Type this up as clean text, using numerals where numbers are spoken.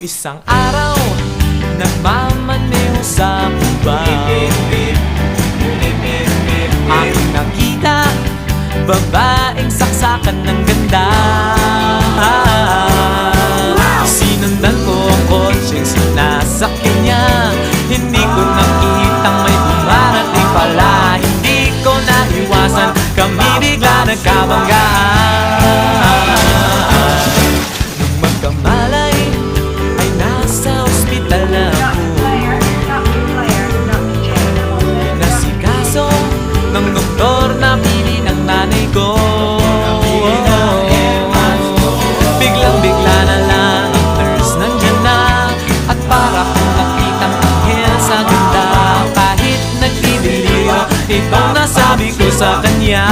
Isang araw, nagmamaneho sa puba. Aking nakita, babaeng saksakan ng ganda. Sinundan ko ang kotseng sinasakyan niya. Hindi ko nakitang may dumarating pala. Hindi ko naiwasan, kami bigla nagkabanggaan. Nung magkamalay, nasa ospital na ako. Nasikaso ng doktor na pili ng nanay ko. Biglang-bigla na lang ang nurse nandyan na. At para kong nakitang anghel sa ganda. Kahit nagdidiliyo, itong nasabi ko sa kanya.